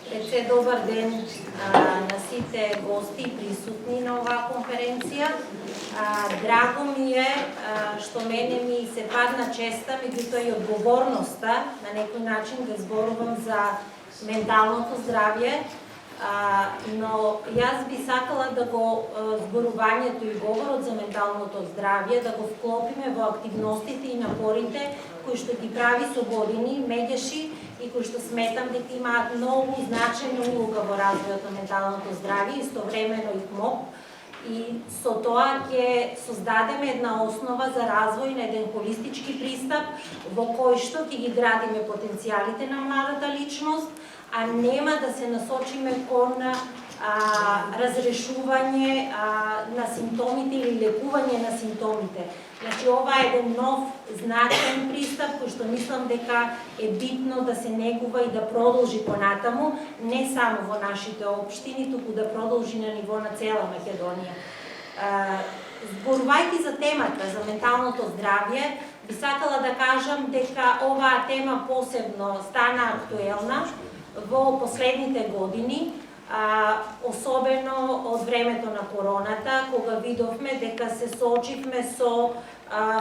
Пред добар ден на сите гости присутни на оваа конференција. Драго ми е што мене ми се падна честа, меѓутоа и одговорноста на некој начин да зборувам за менталното здравје, но јас би сакала да го зборувањето и говорот за менталното здравје да го вклопиме во активностите и напорите кои што ги прави со години меѓаши и кои што сметам дека имаат многу значајна улога во развојот на менталното здравје, истовремено и МОП. И со тоа ќе создадеме една основа за развој на еден холистички пристап во кој што ќе ги градиме потенцијалите на младата личност, а нема да се насочиме кон разрешување на симптомите или лекување на симптомите. Значи, ова е еден нов, значаен пристап, кој што мислам дека е битно да се негува и да продолжи понатаму, не само во нашите општини, туку да продолжи на ниво на цела Македонија. Зборувајќи за темата, за менталното здравје, би сакала да кажам дека оваа тема посебно стана актуелна во последните години, особено од времето на короната, кога видовме дека се соочивме со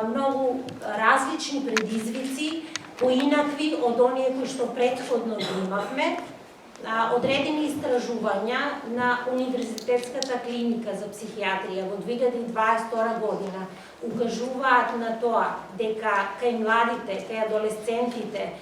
многу различни предизвици, поинакви од оние кои што претходно ги имавме. Одредени истражувања на Универзитетската клиника за психијатрија во 2022 година укажуваат на тоа дека кај младите, кај адолесцентите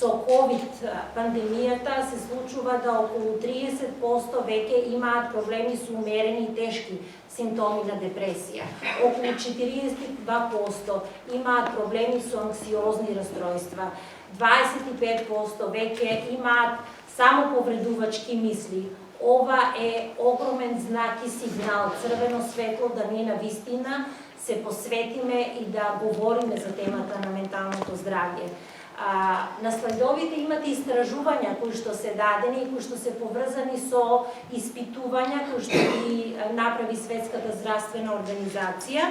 со COVID пандемијата се случува да околу 30% веќе имаат проблеми со умерени и тешки симптоми на депресија. Околу 42% имаат проблеми со анксиозни расстройства. 25% веќе имаат само повредувачки мисли. Ова е огромен знак и сигнал, црвено светло да ние навистина се посветиме и да говориме за темата на менталното здравје. На слайдовите имате истражувања кои што се дадени и кои што се поврзани со испитувања кои што ги направи Светската здравствена организација,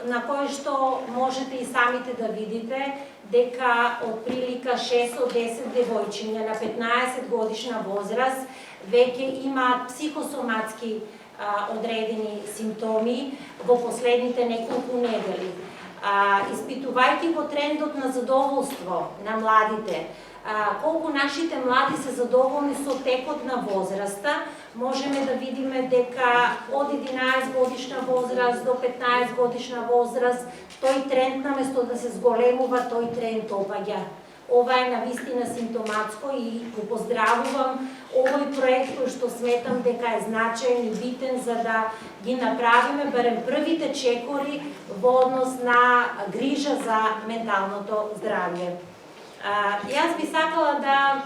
на кои што можете и самите да видите дека од прилика 6 од 10 девојчиња на 15 годишна возраст веќе имаат психосоматски одредени симптоми во последните неколку недели. Испитувајќи го трендот на задоволство на младите, колку нашите млади се задоволни со текот на возраста, можеме да видиме дека од 11 годишна возраст до 15 годишна возраст, тој тренд наместо да се зголемува, тој тренд опаѓа. Ова е навистина симптоматско и го поздравувам овој проект кој што сметам дека е значаен и битен за да ги направиме барем првите чекори во однос на грижа за менталното здравје. Јас би сакала да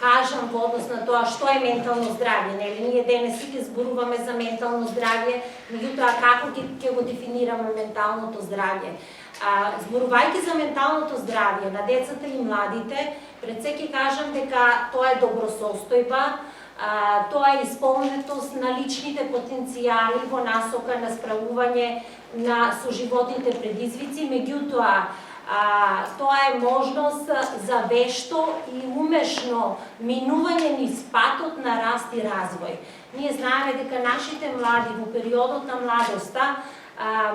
кажам во однос на тоа што е ментално здравје, нели? Ние денес сите зборуваме за ментално здравје, меѓутоа како ќе го дефинираме менталното здравје? Зборувајќи за менталното здравје на децата и младите, пред се ќе кажам дека тоа е добросостојба, тоа е исполнетост на личните потенцијали во насока на справување на соживотните предизвици, меѓутоа тоа е можност за вешто и умешно минување низ патот на раст и развој. Ние знаеме дека нашите млади во периодот на младоста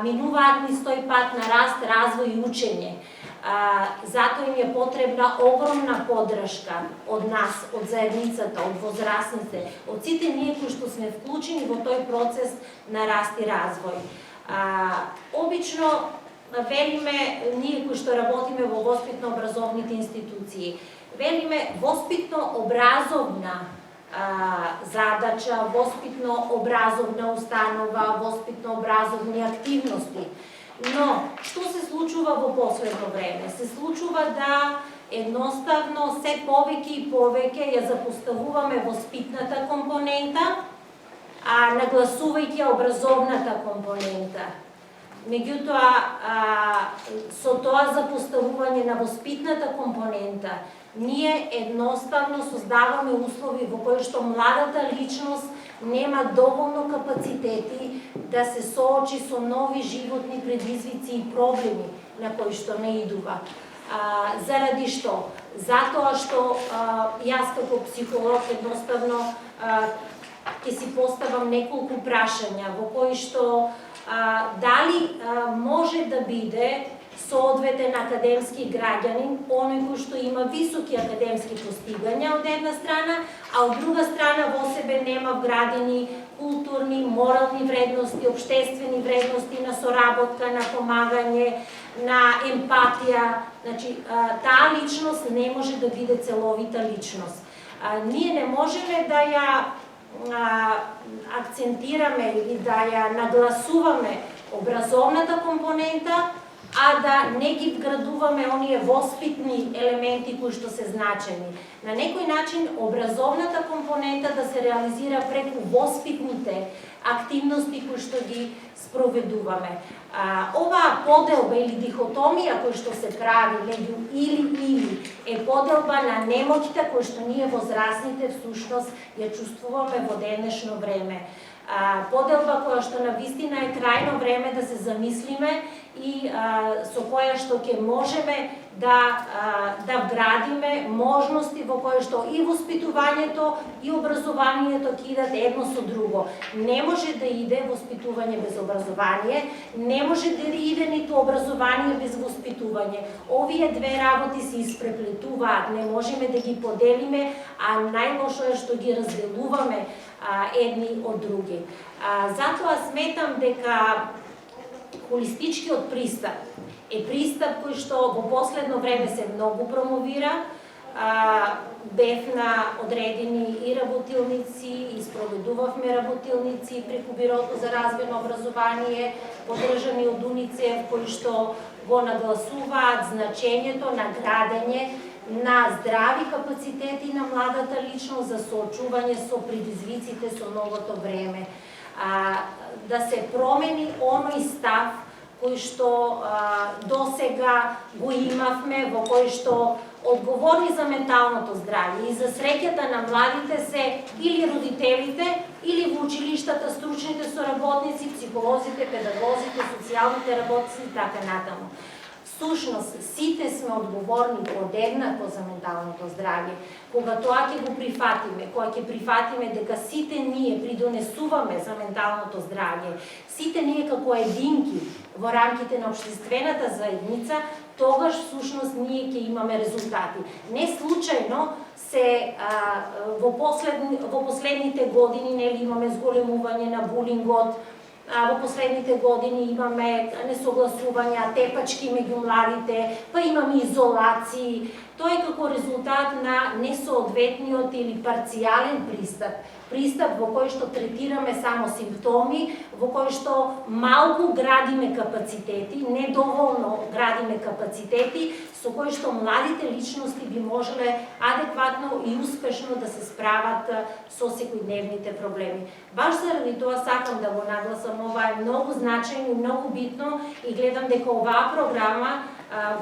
минуваат низ тој пат на раст, развој и учење. Затоа им е потребна огромна подршка од нас, од заедницата, од возрастните, од сите ние кои што сме вклучени во тој процес на раст и развој. Обично велиме, ние кои што работиме во воспитно-образовните институции, велиме воспитно-образовна задача, воспитно-образовна установа, воспитно-образовни активности. Но, што се случува во последно време? Се случува да едноставно се повеќе и повеќе ја запоставуваме воспитната компонента, нагласувајќи образовната компонента. Меѓутоа, со тоа запоставување на воспитната компонента, ние едноставно создаваме услови во кои што младата личност нема доволно капацитети да се соочи со нови животни предизвици и проблеми на кои што наидува. Заради што? Затоа што јас како психолог едноставно ќе си поставам неколку прашања во кои што дали може да биде соодветен академски граѓанин, оној кој што има високи академски постигања од една страна, а од друга страна во себе нема вградени културни, морални вредности, обштествени вредности на соработка, на помагање, на емпатија. Значи, таа личност не може да биде целовита личност. Ние не можеме да ја акцентираме или да ја нагласуваме образовната компонента, а да не ги вградуваме оние воспитни елементи кои што се значени. На некој начин образовната компонента да се реализира преку воспитните активности кои што ги спроведуваме. Оваа поделба или дихотомија која што се прави меѓу или е поделба на немоќта која што ние возрастните всушност ја чувствуваме во денешно време. Поделба која што на вистина е крајно време да се замислиме и со која што ќе можеме да вградиме можности во кои што и воспитувањето и образованието ќе идат едно со друго. Не може да иде воспитување без образование, не може да иде ниту образование без воспитување. Овие две работи се испреплетуваат, не можеме да ги поделиме, а најлошо е што ги разделуваме едни од други. Затоа сметам дека холистичкиот пристап е пристап кој што во последно време се многу промовира. Бевна одредени и работилници, и спроведувавме работилници преку Бирото за развојно образование, поддржани од УНИЦЕФ, кои што го нагласуваат значењето на градење на здрави капацитети на младата личност за соочување со предизвиците со новото време. Да се промени оној став кој што досега го имавме, во кој што одговорни за менталното здравје и за среќата на младите се или родителите, или во училиштата стручните соработници, психолозите, педагозите, социјалните работници и така натаму. Всушност, сите сме одговорни подеднакво за менталното здравје. Кога тоа ќе го прифатиме, кога ќе прифатиме дека сите ние придонесуваме за менталното здравје, сите ние како единки во рамките на општествената заедница, тогаш всушност ние ќе имаме резултати. Не случајно се во последните години нели имаме зголемување на булингот, во последните години имаме несогласувања, тепачки меѓу младите, па имаме изолации. Тоа е како резултат на несоодветниот или парцијален пристап во кој што третираме само симптоми, во кој што малку градиме капацитети, недоволно градиме капацитети, со кои што младите личности би можеле адекватно и успешно да се справат со секојдневните проблеми. Баш заради тоа сакам да го нагласам, ова е многу значајно и многу битно и гледам дека оваа програма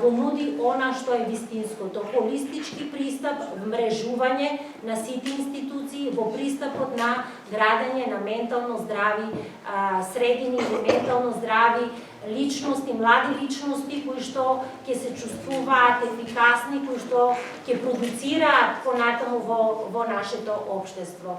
го нуди она што е вистинското, холистички пристап, вмрежување на сите институции во пристапот на градење на ментално здрави средини или ментално здрави личности, млади личности кои што ќе се чувствуваат ефикасни, кои што ќе продуцираат понатаму во нашето општество.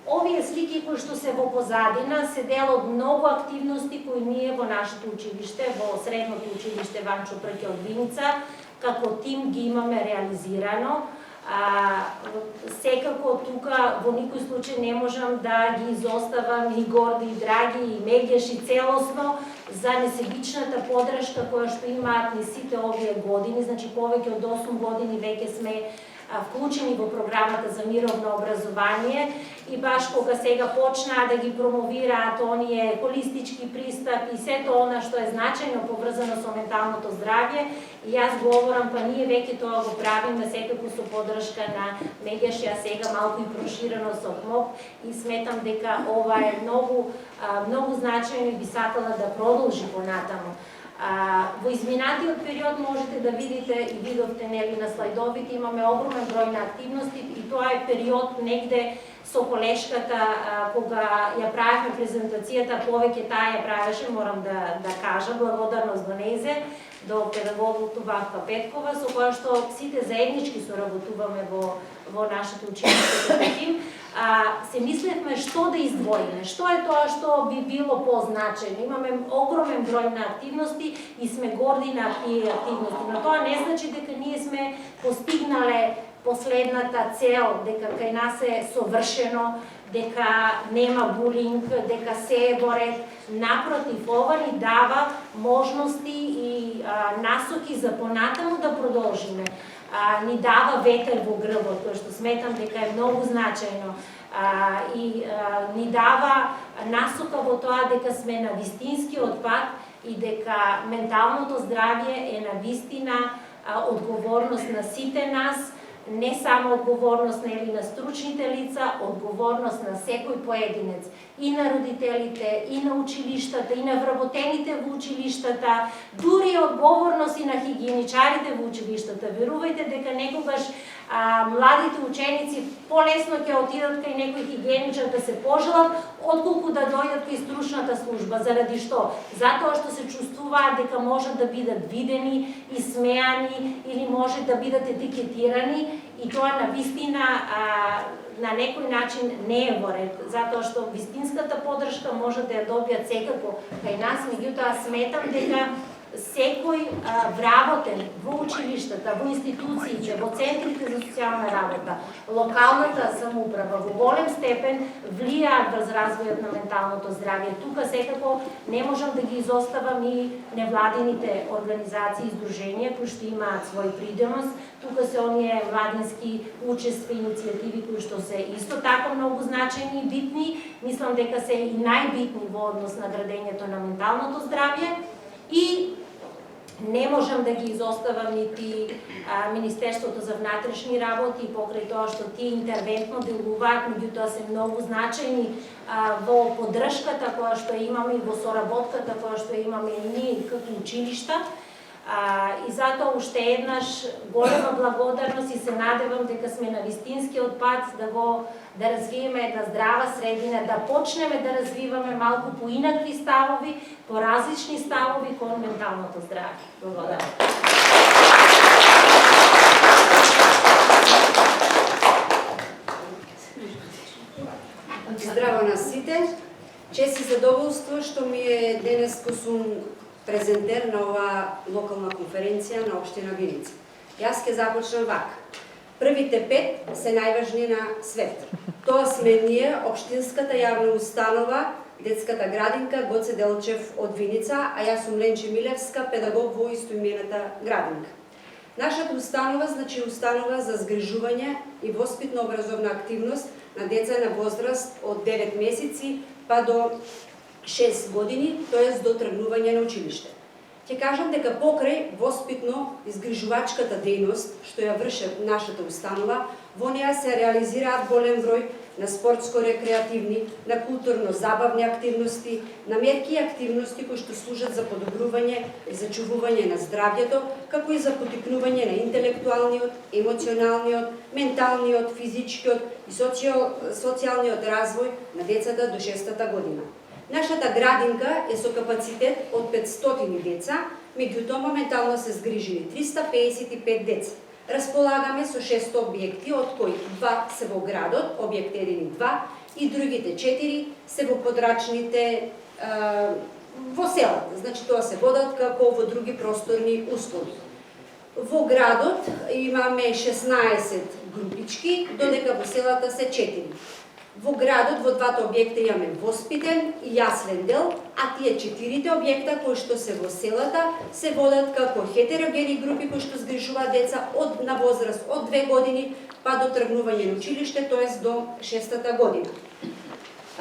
Овие слики кои што се во позадина се дел од многу активности кои ние во нашето училиште, во средното училиште Ванчо Прке од Виница, како тим ги имаме реализирано. Секако тука во никој случај не можам да ги изоставам и Горди, и Драги, и Мегеш, и целосно за несебичната поддршка која што имаат ни сите овие години, значи повеќе од 8 години веќе сме вклучени во програмата за мировно образование и баш кога сега почнаа да ги промовираат оние холистички пристап и сето она што е значајно поврзано со менталното здравје, и јас говорам, па ние веќе тоа го правиме секако со поддршка на Мегеш, а сега малку и проширено со КМОП, и сметам дека ова е многу значајно и би сакала да продолжи понатаму. Во изминатиот период можете да видите и видовте нели на слайдовите, имаме огромен број на активности и тоа е период негде со колешката кога ја правевме презентацијата, повеќе таа ја правеше, морам да кажам, благодарност до нејзе, до педагогот Ванка Петкова, со која што сите заеднички соработуваме во нашето училиште со тим. Се мислевме што да издвоиме, што е тоа што би било позначено. Имаме огромен број на активности и сме горди на тие активности, но тоа не значи дека ние сме постигнале последната цел, дека кај нас е совршено, дека нема булинг, дека се е во ред. Напротив, ова ни дава можности и насоки за понатаму да продолжиме. Ни дава ветер во грбот, кој што сметам дека е многу значајно. И ни дава насока во тоа дека сме на вистинскиот пат и дека менталното здравје е на вистина одговорност на сите нас, не само одговорност на стручните лица, одговорност на секој поединец, и на родителите, и на училиштата, и на вработените во училиштата, дури одговорност и на хигиеничарите во училиштата. Верувајте дека некогаш младите ученици полесно ќе отидат кај некој хигиеничар да се пожелат, отколку да дојдат кај стручната служба. Заради што? Затоа што се чувствуваат дека можат да бидат видени, исмеани или може да бидат етикетирани, и тоа на вистина на некој начин не е во ред, затоа што вистинската поддршка може да ја добијат секако кај нас, меѓутоа сметам дека секој вработен во училиштата, во институциите, во центрите за социјална работа, локалната самоуправа во голем степен влијаат врз развојот на менталното здравје. Тука секако не можам да ги изоставам и невладините организации и издруженија кои што имаат свој придонос. Тука се оние младински учества и иницијативи кои што се исто така многу значајни и битни. Мислам дека се и најбитни во однос на градењето на менталното здравје. И не можам да ги изоставам нити Министерството за внатрешни работи, покрај тоа што тие интервентно делуваат, меѓутоа се многу значајни во поддршката која што имаме и во соработката која што имаме и ние како училишта. И затоа уште еднаш голема благодарност и се надевам дека сме на вистинскиот пат да развиеме една здрава средина, да почнеме да развиваме малку поинакви ставови, поразлични ставови кон менталното здравје. Благодарам. Здраво на сите. Чест и задоволство што ми е денес сум презентер на оваа локална конференција на општина Виница. Јас ќе започнам вака. Првите 5 се најважни на свет. Тоа сме ние, општинската јавна установа, детската градинка Гоце Делчев од Виница, а јас сум Ленче Милевска, педагог во истоимената градинка. Нашата установа значи установа за згрижување и воспитно-образовна активност на деца на возраст од 9 месеци па до 6 години, т.е. до тргнување на училиште. Ќе кажам дека покрај воспитно-изгрижувачката дејност што ја врши нашата установа, во неа се реализираат голем број на спортско-рекреативни, на културно-забавни активности, на мерки и активности кои што служат за подобрување и зачувување на здравјето, како и за поттикнување на интелектуалниот, емоционалниот, менталниот, физичкиот и социјалниот развој на децата до 6-та година. Нашата градинка е со капацитет од 500 деца, меѓутоа моментално се згрижени 355 деца. Располагаме со 6 објекти, од кои 2 се во градот, објект 1 и 2, и другите 4 се во подрачните во селата. Значи тоа се водат како во други просторни услови. Во градот имаме 16 групички, додека во селата се 4. Во градот, во двата објекта имаме воспитен и јаслен дел, а тие 4 објекта кои што се во селата се водат како хетерогени групи кои што згрижуваат деца на возраст од 2 години па до тргнување на училиште, т.е. до 6-та година.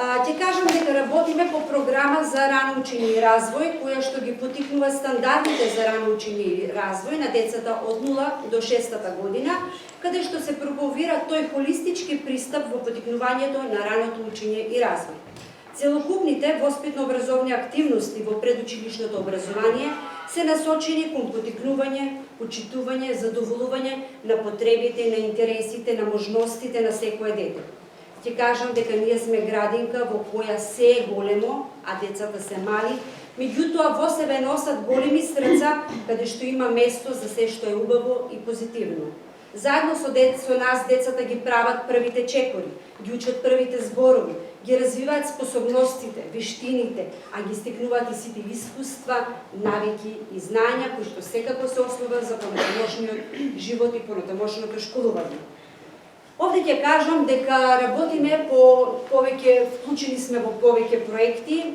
Ќе кажам дека работиме по програма за рано учење и развој, која што ги поттикнува стандардите за рано учење и развој на децата од 0 до 6-та година, каде што се проповира тој холистички пристап во поттикнувањето на раното учење и развој. Целокупните воспитно-образовни активности во предучилишното образование се насочени кон поттикнување, почитување, задоволување на потребите, на интересите, на можностите на секое дете. Ќе кажам дека ние сме градинка во која се е големо, а децата се мали, меѓутоа во себе носат големи срца, каде што има место за се што е убаво и позитивно. Заедно со нас децата ги прават првите чекори, ги учат првите зборови, ги развиваат способностите, вештините, а ги стекнуваат и сите искуства, навики и знања кои што секако се основа за понатамошниот живот и понатамошното школување. Овде ќе кажам дека работиме по повеќе, вклучени сме во повеќе проекти.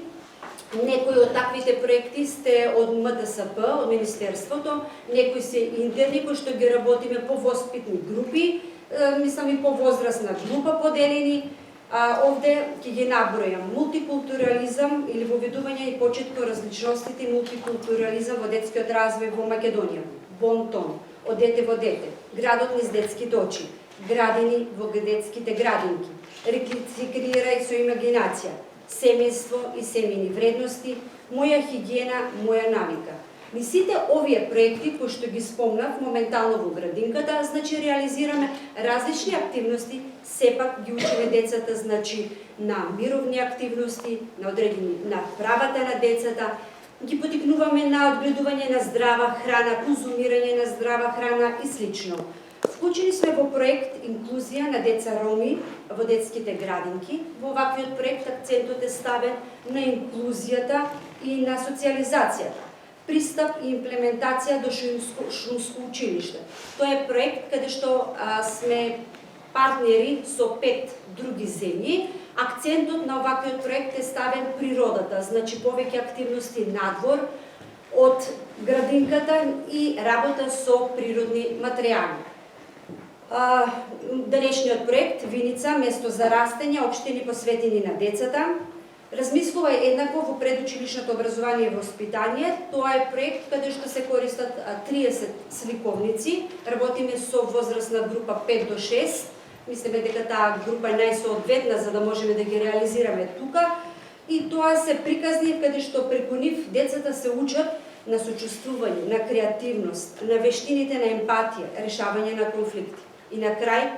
Некои од таквите проекти сте од МТСП, од Министерството, некои се интерни кои што ги работиме по воспитни групи, мислам и по возрастна група поделени. Овде ќе ги набројам: мултикултурализам или воведување и почетко различностите и мултикултурализам во детскиот развој во Македонија, Бонтон, од дете во дете, градот низ детските очи, градини во детските градинки, рециклирај со имагинација, семејство и семејни вредности, моја хигиена, моја навика. Ни сите овие проекти кои што ги спомнав моментално во градинката, значи реализираме различни активности, сепак ги учиме децата, значи на мировни активности, на одредени на правата на децата, ги потикнуваме на одгледување на здрава храна, конзумирање на здрава храна и слично. Вклучени сме во проект инклузија на деца роми во детските градинки. Во ваквиот проект акцентот е ставен на инклузијата и на социализацијата, пристап и имплементација до шумско училиште. Тоа е проект каде што сме партнери со 5 други земји. Акцентот на оваквиот проект е ставен природата, значи повеќе активности надвор од градинката и работа со природни материјали. Денешниот проект Виница, место за растење, општини посветени на децата, размислува еднакво во предучилишното образование и воспитание. Тоа е проект каде што се користат 30 сликовници. Работиме со возрастна група 5 до 6. Мислиме дека таа група е најсоодветна за да можеме да ги реализираме тука. И тоа се приказни каде што преку нив децата се учат на сочувствување, на креативност, на вештините на емпатија, решавање на конфликти. И на крај,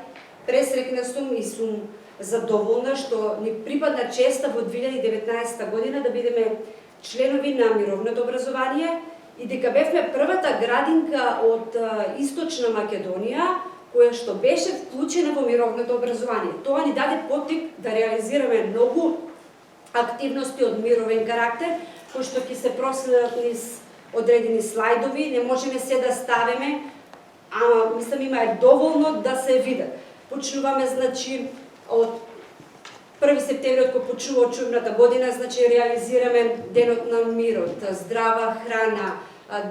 пресрекна сум и сум задоволна што ни припадна честа во 2019 година да бидеме членови на мировното образование и дека бевме првата градинка од Источна Македонија која што беше вклучена во мировното образование. Тоа ни даде поттик да реализираме многу активности од мировен карактер, кои што ќе се проследат низ одредени слайдови, не можеме се да ставиме, ама мислам има е доволно да се видат. Почнуваме, значи, од 1 септември, од кога почнува учебната година, значи реализираме денот на мирот, здрава храна,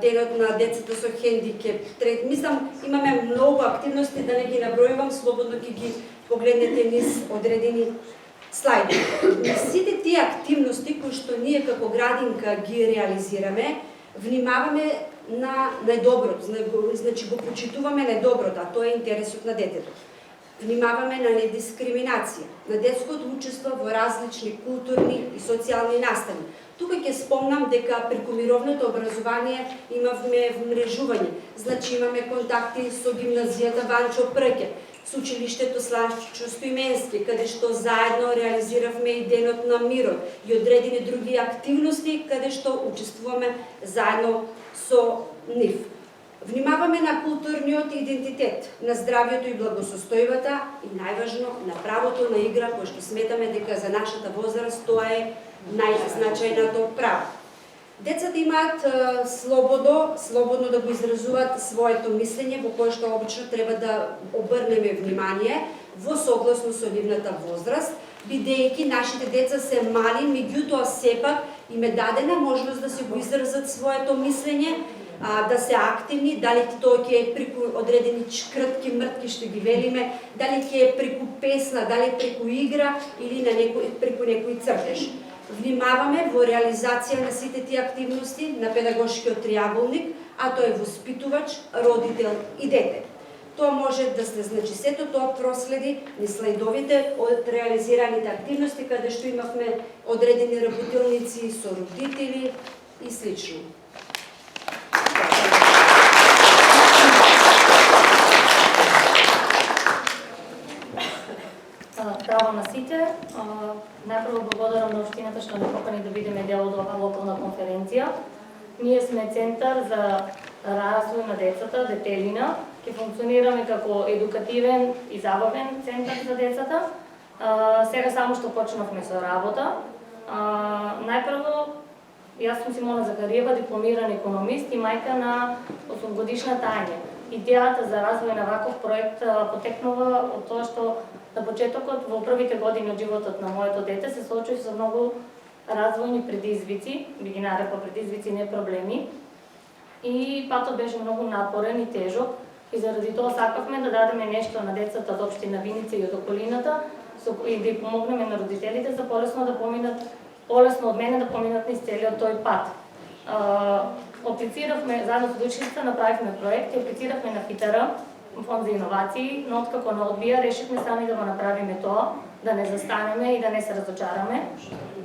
денот на децата со хендикеп. Мислам, имаме многу активности, да не ги набројувам, слободно ќе ги погледнете низ одредени слайдови. Сите тие активности кои што ние како градинка ги реализираме, внимаваме на најдоброто, значи го почитуваме најдоброто, а тоа е интересот на детето. Внимаваме на недискриминација, на детското учество во различни културни и социјални настани. Тука ќе спомнам дека преку мировното образование имавме вмрежување, значи имаме контакти со гимназијата Ванчо Прке, со училиштето Славчо Стоименски, каде што заедно реализиравме и денот на мирот и одредени други активности каде што учествуваме заедно со нив. Внимаваме на културниот идентитет, на здравието и благосостојбата и најважно на правото на игра, кој што сметаме дека за нашата возраст тоа е најзначајното право. Децата имаат слободно да го изразуваат своето мислење, во кое што обично треба да обрнеме внимание во согласно со нивната возраст, бидејќи нашите деца се мали, меѓутоа сепак им е дадена можност да се го изразат своето мислење, да се активни, дали тоа ќе е преку одредени чкртки, мртки што ги велиме, дали ќе е преку песна, дали преку игра или преку некој цртеж. Внимаваме во реализација на сите тие активности на педагошкиот триаголник, а тоа е воспитувач, родител и дете. Тоа може да се, значи, сето тоа проследи низ слайдовите од реализираните активности, каде што имавме одредени работилници со родители и слично. Здраво на сите. Најпрво благодарам на општината што не покани да бидеме дел од оваа локална конференција. Ние сме центар за развој на децата, Детелина. Ќе функционираме како едукативен и забавен центар за децата. Сега само што почнавме со работа. Најпрво, јас сум Симона Захариева, дипломиран економист и мајка на 8-годишна Тања. Идејата за развој на ваков проект потекнува од тоа што на почетокот во првите години од животот на моето дете се соочи со многу развојни предизвици, би ги нарекла предизвици, не проблеми. И патот беше многу напорен и тежок и заради тоа сакавме да дадеме нешто на децата од општина Виница и од околината и да им помогнеме на родителите за полесно од мене да поминат низ целиот тој пат. Аплициравме, заедно со учениците направивме проект и аплициравме на ФИТАР, Фонд за иновации, но откако не одбија, решивме сами да го направиме тоа, да не застанеме и да не се разочараме.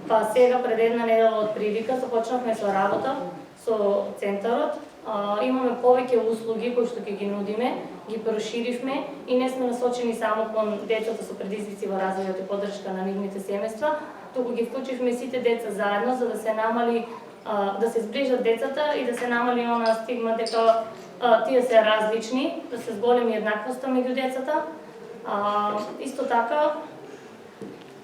Па сега пред една недела од прилика започнавме со работа со центарот. Имаме повеќе услуги кои што ќе ги нудиме, ги проширивме и не сме насочени само кон децата со предизвици во развојот и поддршка на нивните семејства, туку ги вклучивме сите деца заедно за да се намали да се зближат децата и да се намали она стигма дека тие се различни, да се зголеми еднаквоста меѓу децата. Исто така,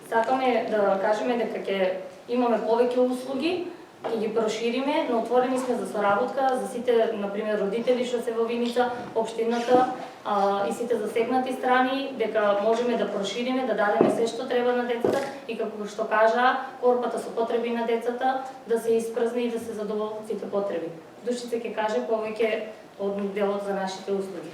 сакаме да кажеме дека ќе имаме повеќе услуги, ќе ги прошириме, но отворени сме за соработка за сите, например, родители што се во Виница, општината и сите засегнати страни, дека можеме да прошириме, да дадеме се што треба на децата и како што кажа, корпата со потреби на децата да се испразни и да се задоволат сите потреби. Душица ќе каже повеќе од делот за нашите услуги.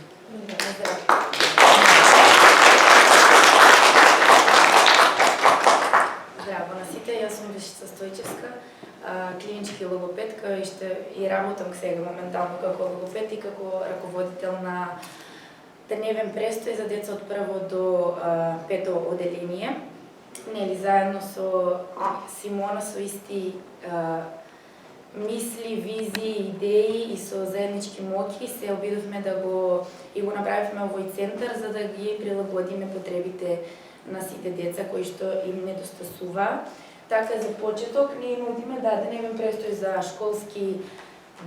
Здраво на сите, јас сум Душица Стојчевска, клинички логопед, и работам сега моментално како логопед и како раководител на дневен престој за деца од прво до 5-то оделение. Нели заедно со Симона со исти мисли, визии, идеи и со заеднички моќи се обидовме да го направивме овој центар за да ги прилагодиме потребите на сите деца кои што им недостасува. Така за почеток ние нудиме дневен престој за школски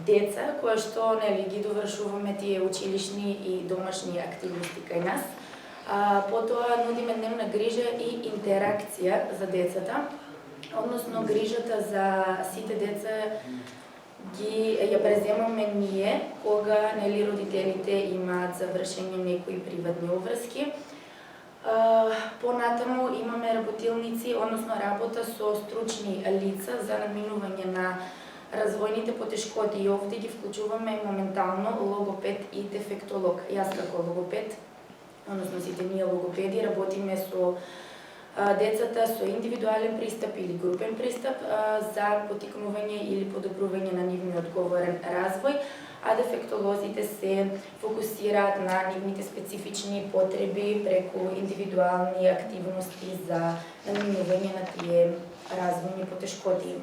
деца кои што нели ги довршуваме тие училишни и домашни активности кај нас. Потоа нудиме дневна грижа и интеракција за децата, односно грижата за сите деца ја преземаме ние кога нели родителите имаат завршени некои приватни обврски. Понатаму имаме работилници, односно работа со стручни лица за надминување на развојните потешкоти и овде ги вклучуваме моментално логопед и дефектолог. Јас како логопед, односно сите ние логопеди, работиме со децата со индивидуален пристап или групен пристап за потикнување или подобрување на нивниот говорен развој, а дефектолозите се фокусираат на нивните специфични потреби преку индивидуални активности за наминување на тие развојни потешкоти.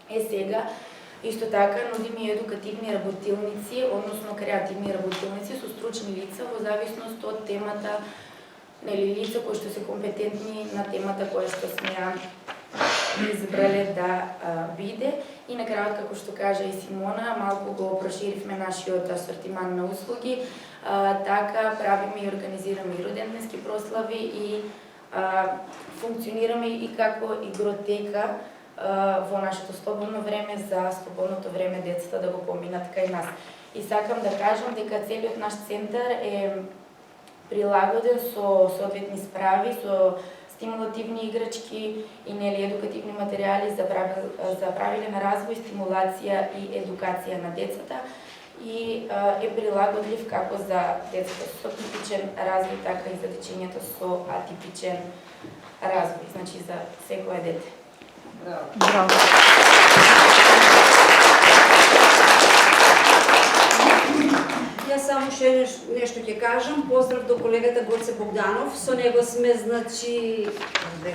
Сега, исто така, нудиме и едукативни работилници, односно креативни работилници со стручни лица во зависност од темата, нели лица кои што се компетентни на темата која што сме ја избрале да биде. И на крајот, како што кажа и Симона, малку го проширивме нашиот асортиман на услуги, така правиме и организираме и роденденски прослави и функционираме и како игротека во нашето слободно време, за слободното време децата да го поминат кај нас. И сакам да кажам дека целиот наш центар е прилагоден со соодветни справи, со стимулативни играчки и нели едукативни материјали за правилен развој, стимулација и едукација на децата и е прилагодлив како за децата со типичен развој, така и за дечињата со атипичен развој, значи за секое дете. Браво. Јас само ше нешто ќе кажам. Поздрав до колегата Гоце Богданов. Со него сме, значи,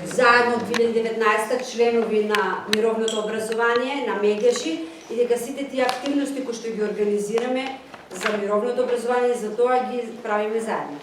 заедно од 2019 членови на мировното образование, на Мегеши, и дека сите тие активности кои што ги организираме за мировното образование, за тоа ги правиме заедно.